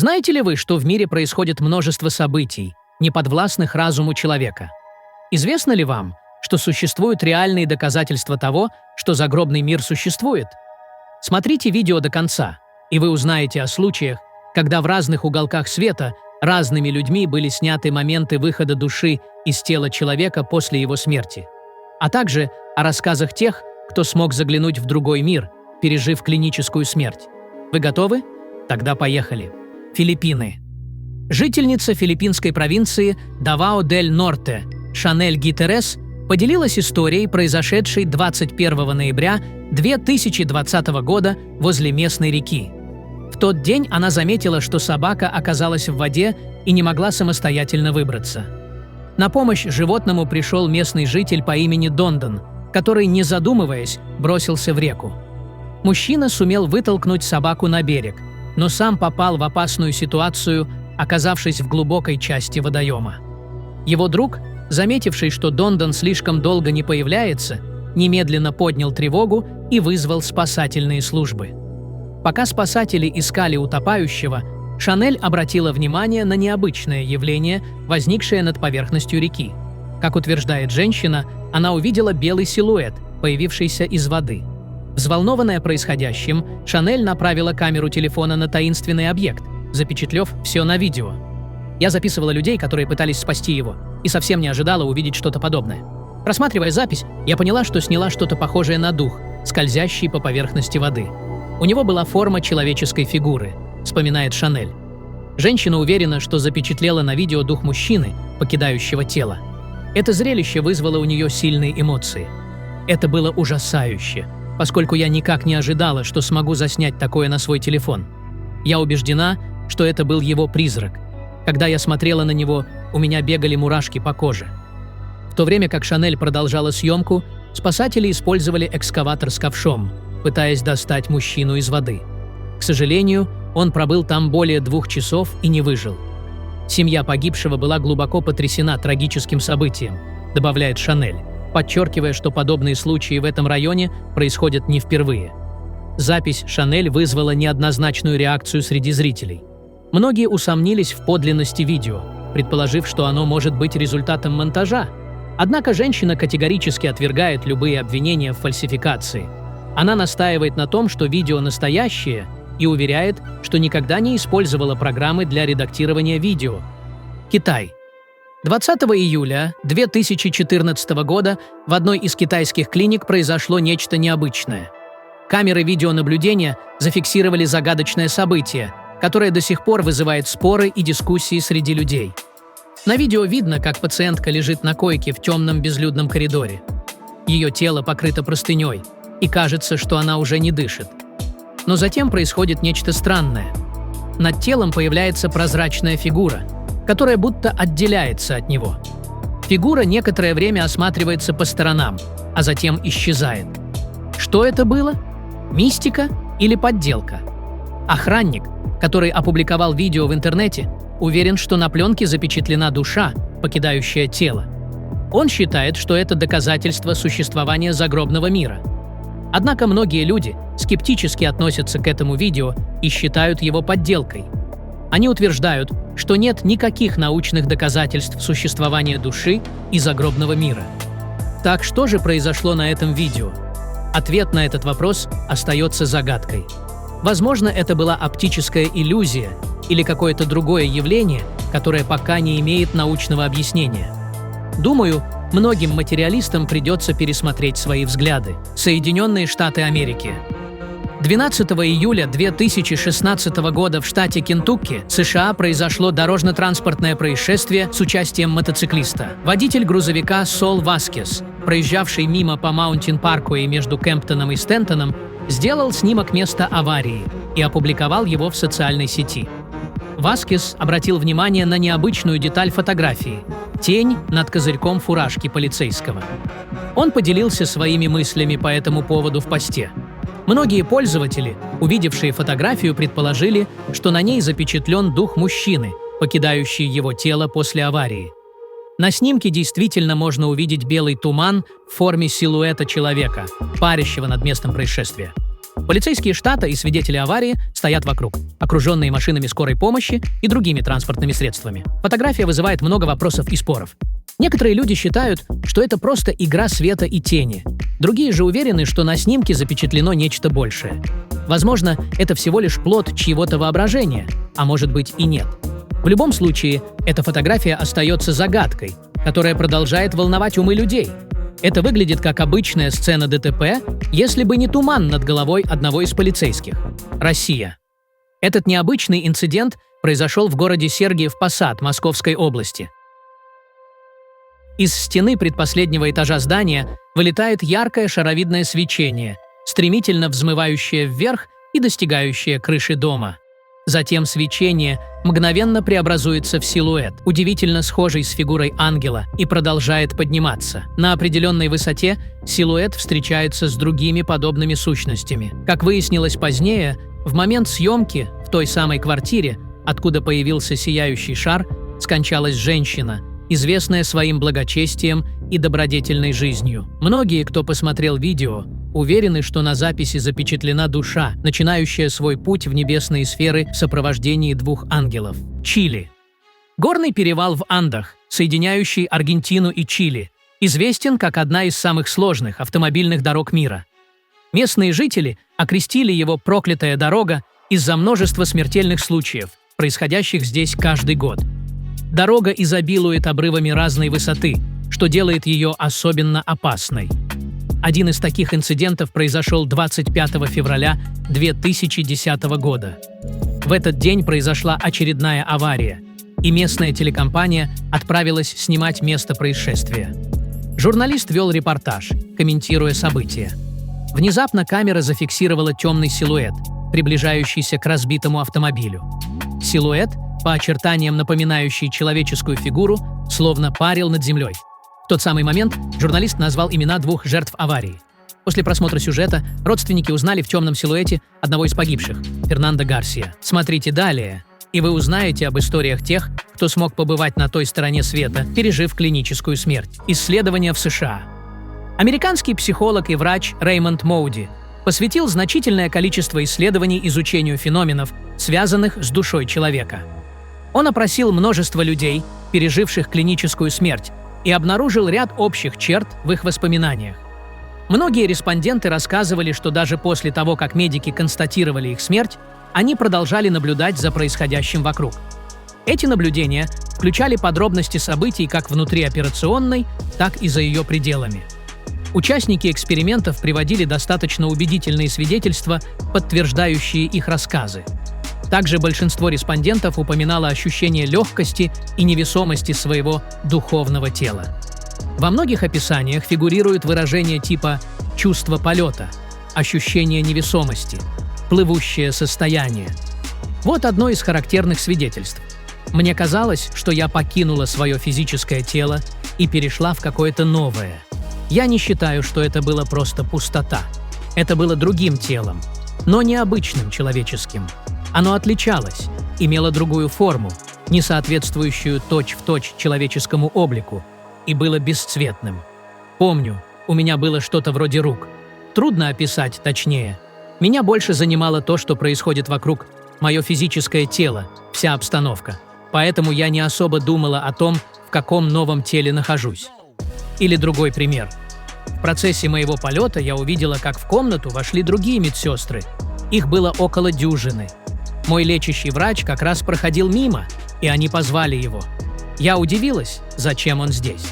Знаете ли вы, что в мире происходит множество событий, неподвластных разуму человека? Известно ли вам, что существуют реальные доказательства того, что загробный мир существует? Смотрите видео до конца, и вы узнаете о случаях, когда в разных уголках света разными людьми были сняты моменты выхода души из тела человека после его смерти, а также о рассказах тех, кто смог заглянуть в другой мир, пережив клиническую смерть. Вы готовы? Тогда поехали. Филиппины. Жительница филиппинской провинции Давао-дель-Норте Шанель Гитерес поделилась историей, произошедшей 21 ноября 2020 года возле местной реки. В тот день она заметила, что собака оказалась в воде и не могла самостоятельно выбраться. На помощь животному пришел местный житель по имени Дондон, который, не задумываясь, бросился в реку. Мужчина сумел вытолкнуть собаку на берег, но сам попал в опасную ситуацию, оказавшись в глубокой части водоема. Его друг, заметивший, что Дондон слишком долго не появляется, немедленно поднял тревогу и вызвал спасательные службы. Пока спасатели искали утопающего, Шанель обратила внимание на необычное явление, возникшее над поверхностью реки. Как утверждает женщина, она увидела белый силуэт, появившийся из воды. Взволнованная происходящим, Шанель направила камеру телефона на таинственный объект, запечатлев все на видео. Я записывала людей, которые пытались спасти его, и совсем не ожидала увидеть что-то подобное. Просматривая запись, я поняла, что сняла что-то похожее на дух, скользящий по поверхности воды. У него была форма человеческой фигуры, вспоминает Шанель. Женщина уверена, что запечатлела на видео дух мужчины, покидающего тело. Это зрелище вызвало у нее сильные эмоции. Это было ужасающе, поскольку я никак не ожидала, что смогу заснять такое на свой телефон. Я убеждена, что это был его призрак. Когда я смотрела на него, у меня бегали мурашки по коже. В то время как Шанель продолжала съемку, спасатели использовали экскаватор с ковшом, пытаясь достать мужчину из воды. К сожалению, он пробыл там более 2 часов и не выжил. Семья погибшего была глубоко потрясена трагическим событием, добавляет Шанель, подчеркивая, что подобные случаи в этом районе происходят не впервые. Запись Шанель вызвала неоднозначную реакцию среди зрителей. Многие усомнились в подлинности видео, предположив, что оно может быть результатом монтажа. Однако женщина категорически отвергает любые обвинения в фальсификации. Она настаивает на том, что видео настоящее, и уверяет, что никогда не использовала программы для редактирования видео. Китай. 20 июля 2014 года в одной из китайских клиник произошло нечто необычное. Камеры видеонаблюдения зафиксировали загадочное событие, которое до сих пор вызывает споры и дискуссии среди людей. На видео видно, как пациентка лежит на койке в темном безлюдном коридоре. Ее тело покрыто простыней, и кажется, что она уже не дышит. Но затем происходит нечто странное. Над телом появляется прозрачная фигура, которая будто отделяется от него. Фигура некоторое время осматривается по сторонам, а затем исчезает. Что это было? Мистика или подделка? Охранник, который опубликовал видео в интернете, уверен, что на пленке запечатлена душа, покидающая тело. Он считает, что это доказательство существования загробного мира. Однако многие люди скептически относятся к этому видео и считают его подделкой. Они утверждают, что нет никаких научных доказательств существования души и загробного мира. Так что же произошло на этом видео? Ответ на этот вопрос остается загадкой. Возможно, это была оптическая иллюзия или какое-то другое явление, которое пока не имеет научного объяснения. Думаю, многим материалистам придется пересмотреть свои взгляды. Соединенные Штаты Америки. 12 июля 2016 года в штате Кентукки, США, произошло дорожно-транспортное происшествие с участием мотоциклиста. Водитель грузовика Сол Васкес, проезжавший мимо по Маунтин-Паркуэй между Кемптоном и Стентоном, сделал снимок места аварии и опубликовал его в социальной сети. Васкес обратил внимание на необычную деталь фотографии – тень над козырьком фуражки полицейского. Он поделился своими мыслями по этому поводу в посте. Многие пользователи, увидевшие фотографию, предположили, что на ней запечатлен дух мужчины, покидающий его тело после аварии. На снимке действительно можно увидеть белый туман в форме силуэта человека, парящего над местом происшествия. Полицейские штата и свидетели аварии стоят вокруг, окруженные машинами скорой помощи и другими транспортными средствами. Фотография вызывает много вопросов и споров. Некоторые люди считают, что это просто игра света и тени. Другие же уверены, что на снимке запечатлено нечто большее. Возможно, это всего лишь плод чьего-то воображения, а может быть и нет. В любом случае, эта фотография остается загадкой, которая продолжает волновать умы людей. Это выглядит как обычная сцена ДТП, если бы не туман над головой одного из полицейских. Россия. Этот необычный инцидент произошел в городе Сергиев Посад Московской области. Из стены предпоследнего этажа здания вылетает яркое шаровидное свечение, стремительно взмывающее вверх и достигающее крыши дома. Затем свечение мгновенно преобразуется в силуэт, удивительно схожий с фигурой ангела, и продолжает подниматься. На определенной высоте силуэт встречается с другими подобными сущностями. Как выяснилось позднее, в момент съемки в той самой квартире, откуда появился сияющий шар, скончалась женщина, известная своим благочестием и добродетельной жизнью. Многие, кто посмотрел видео, уверены, что на записи запечатлена душа, начинающая свой путь в небесные сферы в сопровождении двух ангелов. Чили. Горный перевал в Андах, соединяющий Аргентину и Чили, известен как одна из самых сложных автомобильных дорог мира. Местные жители окрестили его «проклятая дорога» из-за множества смертельных случаев, происходящих здесь каждый год. Дорога изобилует обрывами разной высоты, что делает ее особенно опасной. Один из таких инцидентов произошел 25 февраля 2010 года. В этот день произошла очередная авария, и местная телекомпания отправилась снимать место происшествия. Журналист вел репортаж, комментируя события. Внезапно камера зафиксировала темный силуэт, приближающийся к разбитому автомобилю. Силуэт, по очертаниям напоминающий человеческую фигуру, словно парил над землей. В тот самый момент журналист назвал имена двух жертв аварии. После просмотра сюжета родственники узнали в темном силуэте одного из погибших – Фернандо Гарсия. Смотрите далее, и вы узнаете об историях тех, кто смог побывать на той стороне света, пережив клиническую смерть. Исследования в США. Американский психолог и врач Реймонд Моуди посвятил значительное количество исследований изучению феноменов, связанных с душой человека. Он опросил множество людей, переживших клиническую смерть, и обнаружил ряд общих черт в их воспоминаниях. Многие респонденты рассказывали, что даже после того, как медики констатировали их смерть, они продолжали наблюдать за происходящим вокруг. Эти наблюдения включали подробности событий как внутри операционной, так и за ее пределами. Участники экспериментов приводили достаточно убедительные свидетельства, подтверждающие их рассказы. Также большинство респондентов упоминало ощущение легкости и невесомости своего духовного тела. Во многих описаниях фигурируют выражения типа «чувство полета», «ощущение невесомости», «плывущее состояние». Вот одно из характерных свидетельств. «Мне казалось, что я покинула свое физическое тело и перешла в какое-то новое. Я не считаю, что это было просто пустота. Это было другим телом, но необычным человеческим. Оно отличалось, имело другую форму, не соответствующую точь-в-точь человеческому облику, и было бесцветным. Помню, у меня было что-то вроде рук. Трудно описать точнее. Меня больше занимало то, что происходит вокруг, мое физическое тело, вся обстановка. Поэтому я не особо думала о том, в каком новом теле нахожусь. Или другой пример. В процессе моего полета я увидела, как в комнату вошли другие медсестры. Их было около дюжины. Мой лечащий врач как раз проходил мимо, и они позвали его. Я удивилась, зачем он здесь.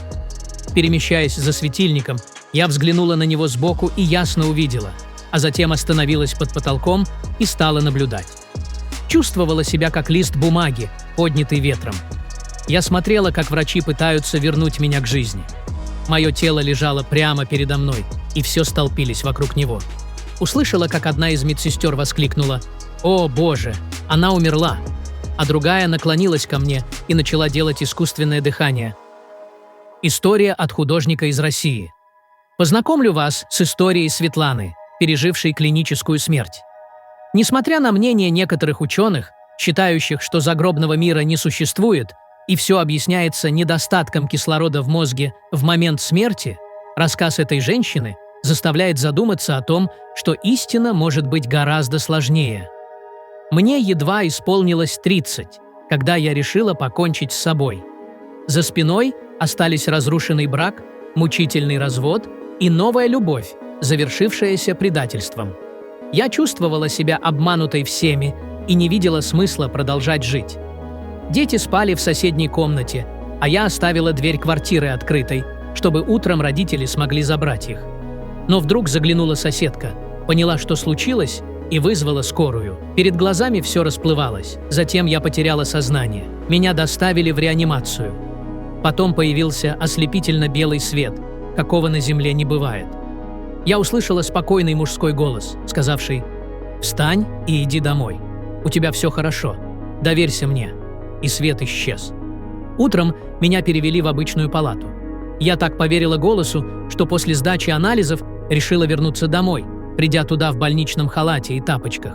Перемещаясь за светильником, я взглянула на него сбоку и ясно увидела, а затем остановилась под потолком и стала наблюдать. Чувствовала себя как лист бумаги, поднятый ветром. Я смотрела, как врачи пытаются вернуть меня к жизни. Мое тело лежало прямо передо мной, и все столпились вокруг него. Услышала, как одна из медсестер воскликнула: «О, Боже, она умерла!» А другая наклонилась ко мне и начала делать искусственное дыхание. История от художника из России. Познакомлю вас с историей Светланы, пережившей клиническую смерть. Несмотря на мнение некоторых ученых, считающих, что загробного мира не существует и все объясняется недостатком кислорода в мозге в момент смерти, рассказ этой женщины заставляет задуматься о том, что истина может быть гораздо сложнее. Мне едва исполнилось 30, когда я решила покончить с собой. За спиной остались разрушенный брак, мучительный развод и новая любовь, завершившаяся предательством. Я чувствовала себя обманутой всеми и не видела смысла продолжать жить. Дети спали в соседней комнате, а я оставила дверь квартиры открытой, чтобы утром родители смогли забрать их. Но вдруг заглянула соседка, поняла, что случилось, и вызвала скорую. Перед глазами все расплывалось. Затем я потеряла сознание. Меня доставили в реанимацию. Потом появился ослепительно-белый свет, какого на земле не бывает. Я услышала спокойный мужской голос, сказавший: «Встань и иди домой. У тебя все хорошо. Доверься мне». И свет исчез. Утром меня перевели в обычную палату. Я так поверила голосу, что после сдачи анализов решила вернуться домой, придя туда в больничном халате и тапочках.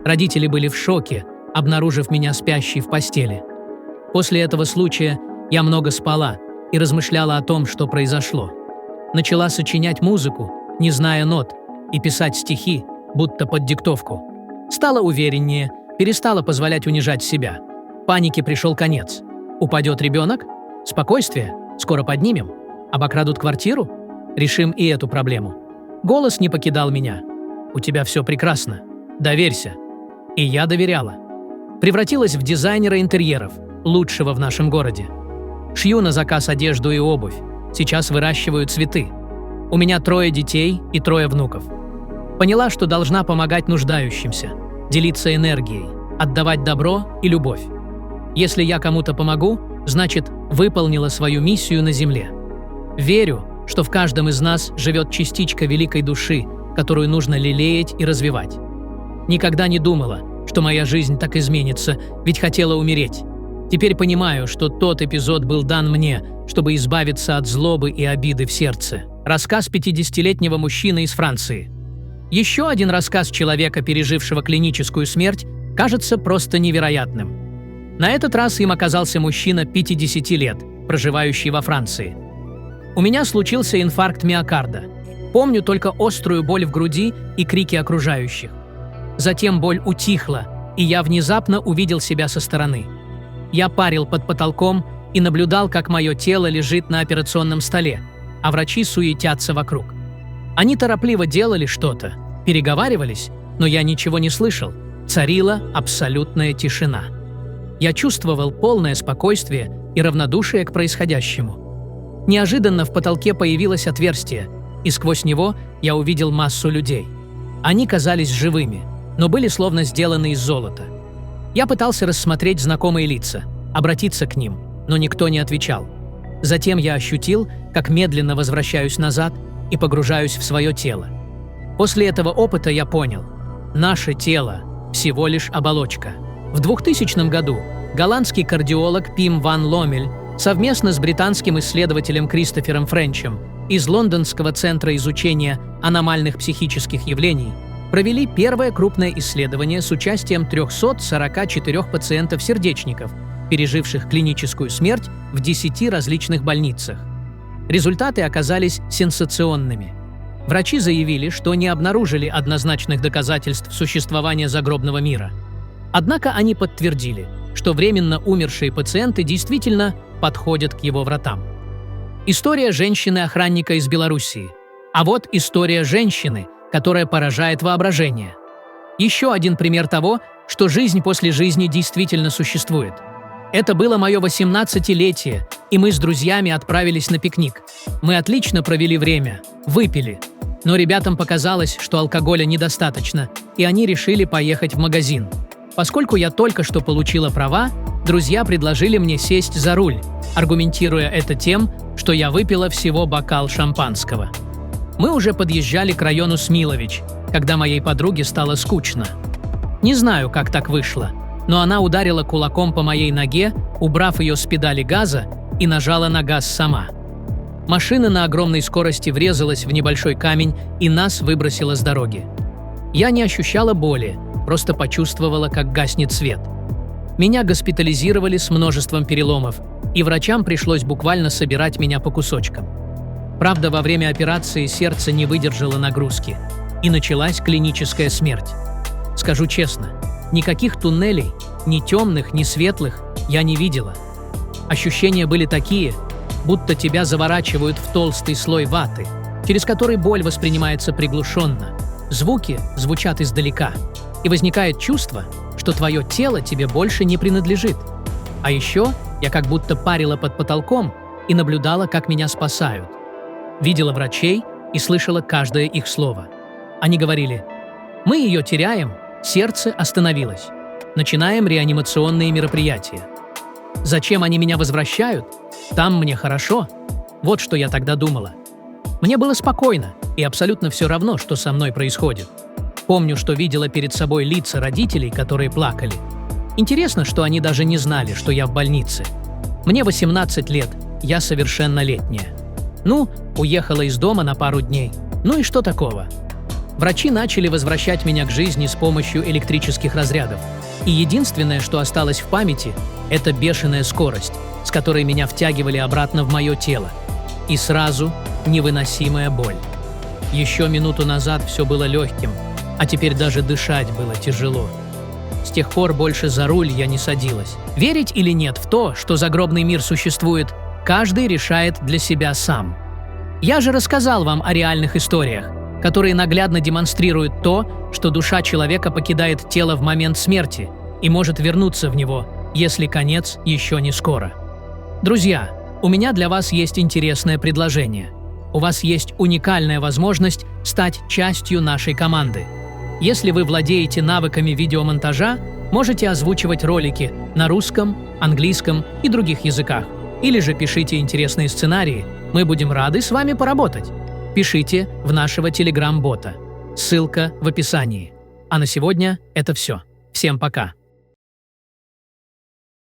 Родители были в шоке, обнаружив меня спящей в постели. После этого случая я много спала и размышляла о том, что произошло. Начала сочинять музыку, не зная нот, и писать стихи, будто под диктовку. Стала увереннее, перестала позволять унижать себя. Панике пришел конец. Упадет ребенок? Спокойствие. Скоро поднимем. Обокрадут квартиру? Решим и эту проблему. Голос не покидал меня. «У тебя все прекрасно. Доверься». И я доверяла. Превратилась в дизайнера интерьеров, лучшего в нашем городе. Шью на заказ одежду и обувь. Сейчас выращиваю цветы. У меня 3 детей и 3 внуков. Поняла, что должна помогать нуждающимся, делиться энергией, отдавать добро и любовь. Если я кому-то помогу, значит, выполнила свою миссию на земле. Верю, что в каждом из нас живет частичка великой души, которую нужно лелеять и развивать. Никогда не думала, что моя жизнь так изменится, ведь хотела умереть. Теперь понимаю, что тот эпизод был дан мне, чтобы избавиться от злобы и обиды в сердце. Рассказ 50-летнего мужчины из Франции. Еще один рассказ человека, пережившего клиническую смерть, кажется просто невероятным. На этот раз им оказался мужчина 50 лет, проживающий во Франции. У меня случился инфаркт миокарда. Помню только острую боль в груди и крики окружающих. Затем боль утихла, и я внезапно увидел себя со стороны. Я парил под потолком и наблюдал, как мое тело лежит на операционном столе, а врачи суетятся вокруг. Они торопливо делали что-то, переговаривались, но я ничего не слышал. Царила абсолютная тишина. Я чувствовал полное спокойствие и равнодушие к происходящему. Неожиданно в потолке появилось отверстие, и сквозь него я увидел массу людей. Они казались живыми, но были словно сделаны из золота. Я пытался рассмотреть знакомые лица, обратиться к ним, но никто не отвечал. Затем я ощутил, как медленно возвращаюсь назад и погружаюсь в свое тело. После этого опыта я понял – наше тело – всего лишь оболочка. В 2000 году голландский кардиолог Пим ван Ломель совместно с британским исследователем Кристофером Френчем из Лондонского центра изучения аномальных психических явлений провели первое крупное исследование с участием 344 пациентов-сердечников, переживших клиническую смерть в 10 различных больницах. Результаты оказались сенсационными. Врачи заявили, что не обнаружили однозначных доказательств существования загробного мира. Однако они подтвердили, что временно умершие пациенты действительно подходят к его вратам. История женщины-охранника из Белоруссии. А вот история женщины, которая поражает воображение. Еще один пример того, что жизнь после жизни действительно существует. Это было мое 18-летие, и мы с друзьями отправились на пикник. Мы отлично провели время, выпили. Но ребятам показалось, что алкоголя недостаточно, и они решили поехать в магазин. Поскольку я только что получила права, друзья предложили мне сесть за руль, аргументируя это тем, что я выпила всего бокал шампанского. Мы уже подъезжали к району Смилович, когда моей подруге стало скучно. Не знаю, как так вышло, но она ударила кулаком по моей ноге, убрав ее с педали газа, и нажала на газ сама. Машина на огромной скорости врезалась в небольшой камень и нас выбросила с дороги. Я не ощущала боли, просто почувствовала, как гаснет свет. Меня госпитализировали с множеством переломов, и врачам пришлось буквально собирать меня по кусочкам. Правда, во время операции сердце не выдержало нагрузки, и началась клиническая смерть. Скажу честно, никаких туннелей, ни темных, ни светлых, я не видела. Ощущения были такие, будто тебя заворачивают в толстый слой ваты, через который боль воспринимается приглушенно, звуки звучат издалека, и возникает чувство, что твое тело тебе больше не принадлежит. А еще я как будто парила под потолком и наблюдала, как меня спасают. Видела врачей и слышала каждое их слово. Они говорили: «Мы ее теряем, сердце остановилось. Начинаем реанимационные мероприятия». Зачем они меня возвращают? Там мне хорошо. Вот что я тогда думала. Мне было спокойно и абсолютно все равно, что со мной происходит. Помню, что видела перед собой лица родителей, которые плакали. Интересно, что они даже не знали, что я в больнице. Мне 18 лет, я совершеннолетняя. Уехала из дома на пару дней. И что такого? Врачи начали возвращать меня к жизни с помощью электрических разрядов. И единственное, что осталось в памяти, это бешеная скорость, с которой меня втягивали обратно в мое тело. И сразу невыносимая боль. Еще минуту назад все было легким, а теперь даже дышать было тяжело. С тех пор больше за руль я не садилась. Верить или нет в то, что загробный мир существует, каждый решает для себя сам. Я же рассказал вам о реальных историях, которые наглядно демонстрируют то, что душа человека покидает тело в момент смерти и может вернуться в него, если конец еще не скоро. Друзья, у меня для вас есть интересное предложение. У вас есть уникальная возможность стать частью нашей команды. Если вы владеете навыками видеомонтажа, можете озвучивать ролики на русском, английском и других языках. Или же пишите интересные сценарии, мы будем рады с вами поработать. Пишите в нашего телеграм-бота. Ссылка в описании. А на сегодня это все. Всем пока.